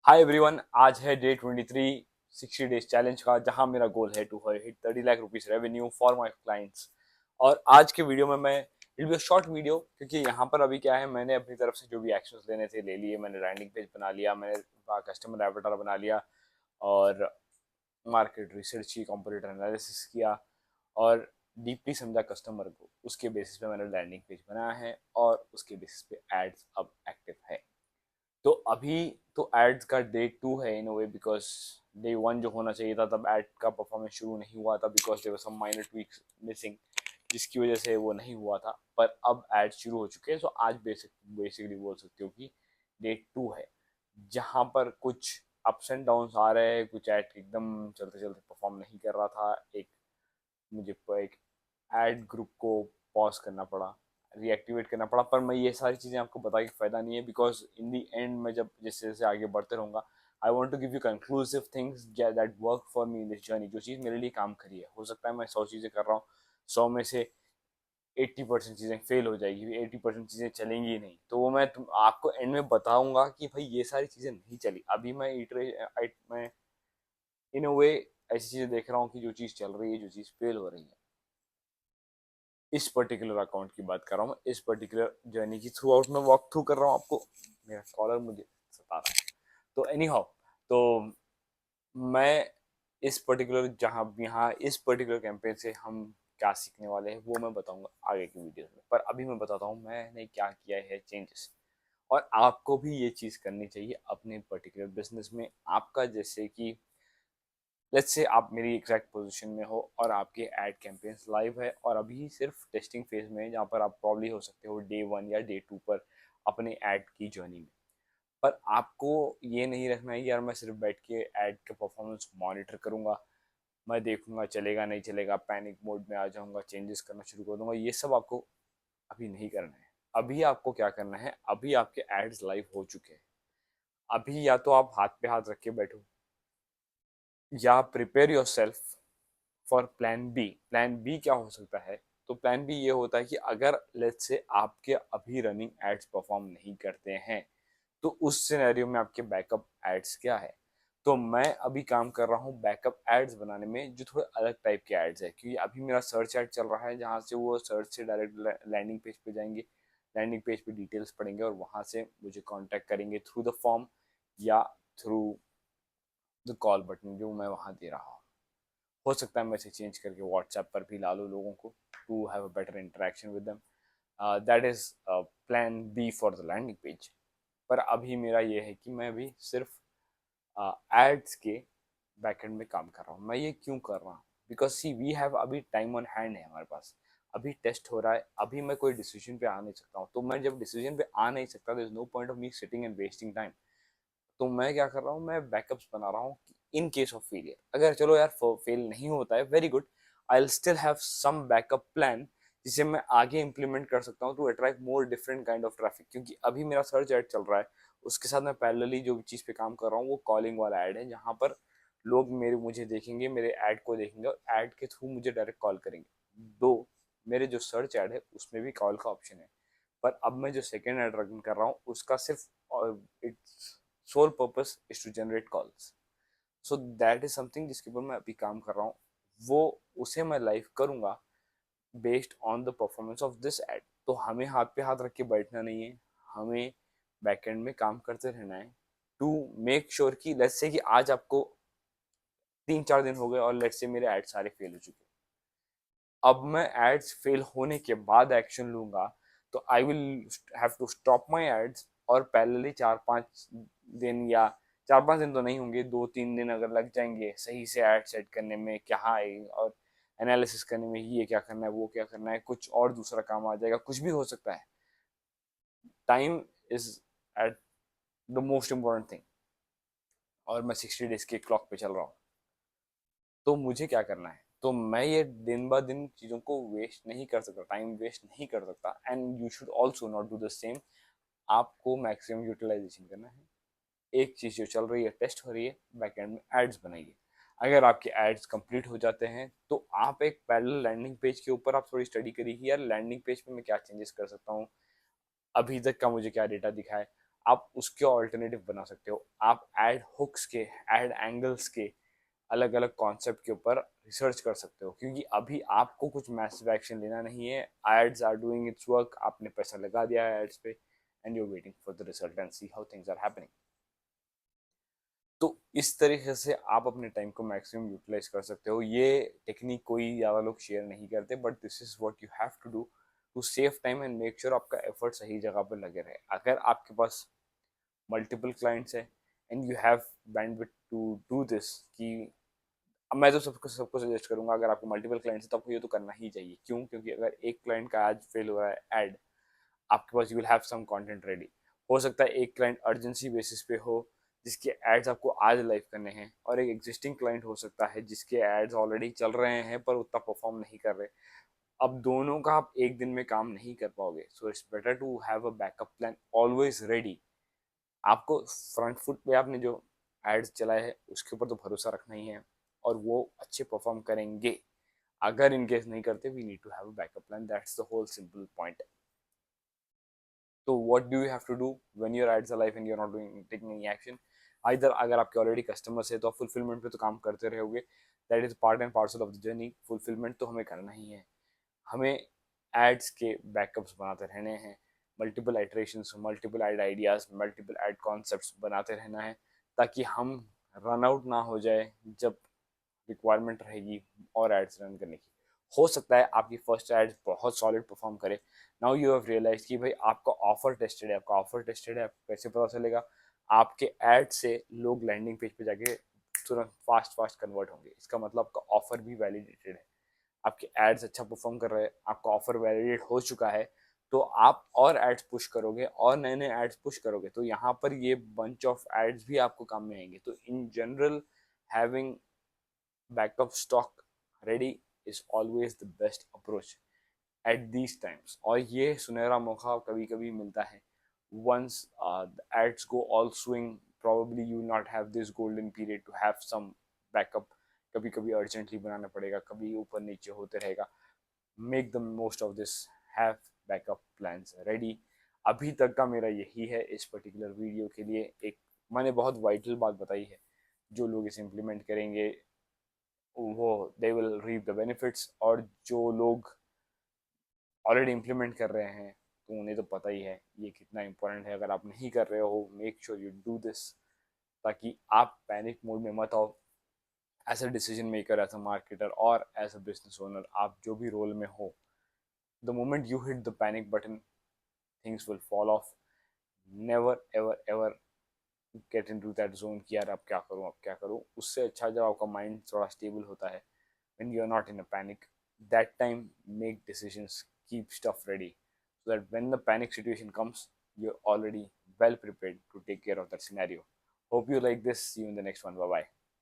Hi everyone, आज है day 23 60 days challenge का, जहां मेरा गोल है to hit 30 lakh rupees revenue for my clients. और आज के वीडियो में मैं इट बी शॉर्ट वीडियो, क्योंकि यहाँ पर अभी क्या है, मैंने अपनी तरफ से जो भी एक्शंस लेने थे ले लिए। मैंने लैंडिंग पेज बना लिया, मैंने कस्टमर एवेटार बना लिया, और मार्केट रिसर्च की, कंपटीटर एनालिसिस किया, और डीपली समझा कस्टमर को। उसके बेसिस पे मैंने लैंडिंग पेज बनाया है, और उसके बेसिस पे एड्स अब एक्टिव है। तो अभी तो एड्स का डे 2 है इन अ वे, बिकॉज डे 1 जो होना चाहिए था तब एड का परफॉर्मेंस शुरू नहीं हुआ था, because there were some minor tweaks missing, जिसकी वजह से वो नहीं हुआ था। पर अब एड शुरू हो चुके हैं, सो आज बेसिकली बोल सकते हो कि डे 2 है, जहाँ पर कुछ अप्स एंड डाउन्स आ रहे हैं। कुछ एड एकदम चलते चलते परफॉर्म नहीं कर रहा था। मुझे एक एड ग्रुप को पॉज करना पड़ा, रीएक्टिवेट करना पड़ा। पर मैं ये सारी चीज़ें आपको बता के फ़ायदा नहीं है, बिकॉज इन दी एंड मैं जब जैसे जैसे आगे बढ़ते रहूँगा, I want to give you conclusive things that work for me in this journey. जो चीज़ मेरे लिए काम करी है, हो सकता है मैं 100 चीज़ें कर रहा हूँ, 100 में से 80% चीज़ें फेल हो जाएगी, 80% चीज़ें चलेंगी ही नहीं। तो वो मैं आपको एंड में बताऊंगा कि भाई ये सारी चीज़ें नहीं चली। अभी मैं इन अ वे ऐसी चीज़ें देख रहा हूँ कि जो चीज़ चल रही है, जो चीज़ फेल हो रही है। इस पर्टिकुलर अकाउंट की बात कर रहा हूँ मैं, इस पर्टिकुलर जर्नी की थ्रू आउट मैं वॉक थ्रू कर रहा हूँ आपको। मेरा कॉलर मुझे सता रहा है, तो एनी हाउ। तो मैं इस पर्टिकुलर जहाँ यहाँ इस पर्टिकुलर कैंपेन से हम क्या सीखने वाले हैं, वो मैं बताऊंगा आगे की वीडियो में। पर अभी मैं बताता हूँ मैंने क्या किया है चेंजेस। और आपको भी ये चीज़ करनी चाहिए अपने पर्टिकुलर बिजनेस में। आपका जैसे कि लेट्स से आप मेरी एग्जैक्ट पोजीशन में हो, और आपके एड कैंपेन्स लाइव है और अभी सिर्फ टेस्टिंग फेज में है, जहाँ पर आप प्रॉब्ली हो सकते हो डे 1 या डे 2 पर अपने ऐड की जर्नी में। पर आपको ये नहीं रखना है कि यार मैं सिर्फ बैठ के ऐड के परफॉर्मेंस मॉनिटर करूंगा, मैं देखूंगा चलेगा नहीं चलेगा, पैनिक मोड में आ जाऊंगा, चेंजेस करना शुरू कर दूंगा। ये सब आपको अभी नहीं करना है। अभी आपको क्या करना है, अभी आपके एड्स लाइव हो चुके हैं। अभी या तो आप हाथ पे हाथ रख के बैठो, या prepare yourself for plan B. Plan B क्या हो सकता है? तो प्लान बी ये होता है कि अगर लेट्स से आपके अभी रनिंग एड्स परफॉर्म नहीं करते हैं, तो उस सिनेरियो में आपके बैकअप एड्स क्या है? तो मैं अभी काम कर रहा हूँ बैकअप एड्स बनाने में, जो थोड़े अलग टाइप के एड्स है। क्योंकि अभी मेरा सर्च एड चल रहा है, जहाँ से वो सर्च से डायरेक्ट लैंडिंग पेज पे जाएंगे, लैंडिंग पेज पे डिटेल्स पढ़ेंगे, और वहाँ से मुझे कांटेक्ट करेंगे थ्रू द फॉर्म या थ्रू द कॉल बटन जो मैं वहाँ दे रहा हूँ। हो सकता है मैं इसे चेंज करके व्हाट्सएप पर भी ला लूँ लोगों को, to have a better interaction with them. That is plan B for the landing page. पर अभी मेरा ये है कि मैं अभी सिर्फ एड्स के बैकएंड में काम कर रहा हूँ। मैं ये क्यों कर रहा हूँ? बिकॉज सी वी हैव अभी टाइम ऑन हैंड है हमारे पास। अभी टेस्ट हो रहा है, अभी मैं कोई डिसीजन पे आ नहीं सकता हूँ। तो मैं जब डिसीजन पे आ नहीं सकता, there is no point of me sitting and wasting time. तो मैं क्या कर रहा हूँ, मैं बैकअप्स बना रहा हूँ इन केस ऑफ फेलियर। अगर चलो यार फेल नहीं होता है, very good, I will still have some backup plan, जिसे मैं आगे इंप्लीमेंट कर सकता हूँ to attract more different kind of traffic. क्योंकि अभी मेरा सर्च एड चल रहा है, उसके साथ मैं पैरेलली जो चीज़ पे काम कर रहा हूँ वो कॉलिंग वाला एड है, जहाँ पर लोग मुझे देखेंगे, मेरे ऐड को देखेंगे, और ऐड के थ्रू मुझे डायरेक्ट कॉल करेंगे। दो मेरे जो सर्च ऐड है उसमें भी कॉल का ऑप्शन है, पर अब मैं जो सेकेंड ऐड रन कर रहा हूँ उसका सिर्फ its sole purpose is to generate calls. So that is something जिसके ऊपर मैं अभी काम कर रहा हूँ। वो उसे मैं लाइव करूँगा based on the performance of this ad. तो हमें हाथ पे हाथ रख के बैठना नहीं है, हमें बैकएंड में काम करते रहना है टू मेक श्योर कि लेट्स से कि आज आपको 3-4 दिन हो गए और लेट्स से मेरे एड सारे फेल हो चुके हैं। अब मैं एड्स फेल होने के बाद एक्शन लूंगा, तो I will have to stop my ads, और पैरेलली 4-5 दिन, या 4-5 दिन तो नहीं होंगे, 2-3 दिन अगर लग जाएंगे सही से एड सेट करने में, क्या है, और एनालिसिस करने में, ये क्या करना है, वो क्या करना है, कुछ और दूसरा काम आ जाएगा, कुछ भी हो सकता है। Time is at the most important thing, और मैं 60 डेज के क्लॉक पे चल रहा हूँ। तो मुझे क्या करना है? तो मैं ये दिन ब दिन चीज़ों को वेस्ट नहीं कर सकता, टाइम वेस्ट नहीं कर सकता, and you should also not do the same. आपको मैक्सिमम यूटिलाइजेशन करना है। एक चीज़ जो चल रही है, टेस्ट हो रही है, बैकएंड में एड्स बनाइए। अगर आपके एड्स कंप्लीट हो जाते हैं, तो आप एक पैरेलल लैंडिंग पेज के ऊपर आप थोड़ी स्टडी करिए कि यार लैंडिंग पेज पे मैं क्या चेंजेस कर सकता हूँ, अभी तक का मुझे क्या डेटा दिखा है, आप उसके ऑल्टरनेटिव बना सकते हो। आप एड हुक्स के, एड एंगल्स के, अलग अलग कॉन्सेप्ट के ऊपर रिसर्च कर सकते हो, क्योंकि अभी आपको कुछ मैसिव एक्शन लेना नहीं है। Ads are doing its work, आपने पैसा लगा दिया है एड्स पे, and you waiting for the result and see how things are happening. तो इस तरीके से आप अपने टाइम को मैक्सिमम यूटिलाइज कर सकते हो। ये टेक्निक कोई ज़्यादा लोग शेयर नहीं करते, but this is what you have to do to save time and make sure आपका एफर्ट सही जगह पर लगे रहे। अगर आपके पास मल्टीपल क्लाइंट्स है and you have bandwidth to do this, कि अब मैं तो सबको सजेस्ट करूंगा, अगर आपको मल्टीपल क्लाइंट्स है तो आपको ये तो करना ही चाहिए। क्यों? क्योंकि अगर एक क्लाइंट का आज फेल हो रहा है एड, आपके पास you will have some content ready. हो सकता है एक क्लाइंट अर्जेंसी बेसिस पे हो जिसके एड्स आपको आज लाइव करने हैं, और एक एग्जिस्टिंग क्लाइंट हो सकता है जिसके एड्स ऑलरेडी चल रहे हैं पर उतना परफॉर्म नहीं कर रहे। अब दोनों का आप एक दिन में काम नहीं कर पाओगे, so it's better to have a backup plan always ready. आपको फ्रंट फुट पे आपने जो एड्स चलाए हैं उसके ऊपर तो भरोसा रखना ही है, और वो अच्छे परफॉर्म करेंगे। अगर इन केस नहीं करते, we need to have a backup plan, that's the whole simple point. तो what do you have to do when your ads are live and you are not doing taking any action? Either अगर आपके already customers है तो आप fulfilment पे तो काम करते रहोगे, that is part and parcel of the journey. Fulfilment तो हमें करना ही है, हमें एड्स के बैकअप्स बनाते रहने हैं, multiple iterations, multiple ad ideas, multiple ad concepts बनाते रहना है, ताकि हम रन आउट ना हो जाए जब रिक्वायरमेंट रहेगी और एड्स रन करने की। हो सकता है आपकी फर्स्ट एड बहुत सॉलिड परफॉर्म करे, नाउ यू हैव रियलाइज कि भाई आपका ऑफर टेस्टेड है, आपका ऑफर टेस्टेड है, आपको कैसे पता चलेगा? आपके एड से लोग लैंडिंग पेज पे जाके तुरंत फास्ट फास्ट कन्वर्ट होंगे, इसका मतलब आपका ऑफर भी वैलिडेटेड है। आपके एड्स अच्छा परफॉर्म कर रहे हैं, आपका ऑफर वैलिडेट हो चुका है, तो आप और एड्स पुश करोगे और नए नए एड्स पुश करोगे, तो यहाँ पर ये बंच ऑफ एड्स भी आपको काम में आएंगे। तो in general, having backup stock ready is always the best approach at these times. और ये सुनहरा मौका कभी कभी मिलता है, once the ads go all swing, probably you will not have this golden period to have some backup। कभी कभी अर्जेंटली बनाना पड़ेगा, कभी ऊपर नीचे होते रहेगा। Make the most of this, have backup plans ready. अभी तक का मेरा यही है इस पर्टिकुलर वीडियो के लिए। एक मैंने बहुत वाइटल बात बताई है, जो लोग इसे इम्प्लीमेंट करेंगे वो they will reap the benefits, और जो लोग ऑलरेडी इम्प्लीमेंट कर रहे हैं तो उन्हें तो पता ही है ये कितना इंपॉर्टेंट है। अगर आप नहीं कर रहे हो, make sure you do this, ताकि आप पैनिक मोड में मत आओ। As a decision maker, as a marketer और एज अ बिजनेस ओनर, आप जो भी रोल में हो, the moment you hit the panic button, things will fall off. Never ever ever get into that zone कि यार अब क्या करूँ, अब क्या करूँ। उससे अच्छा जब आपका माइंड थोड़ा स्टेबल होता है, when you're not in a panic, that time make decisions, keep stuff ready, so that when the panic situation comes, you're already well prepared to take care of that scenario. Hope you like this. See you in the next one. Bye bye.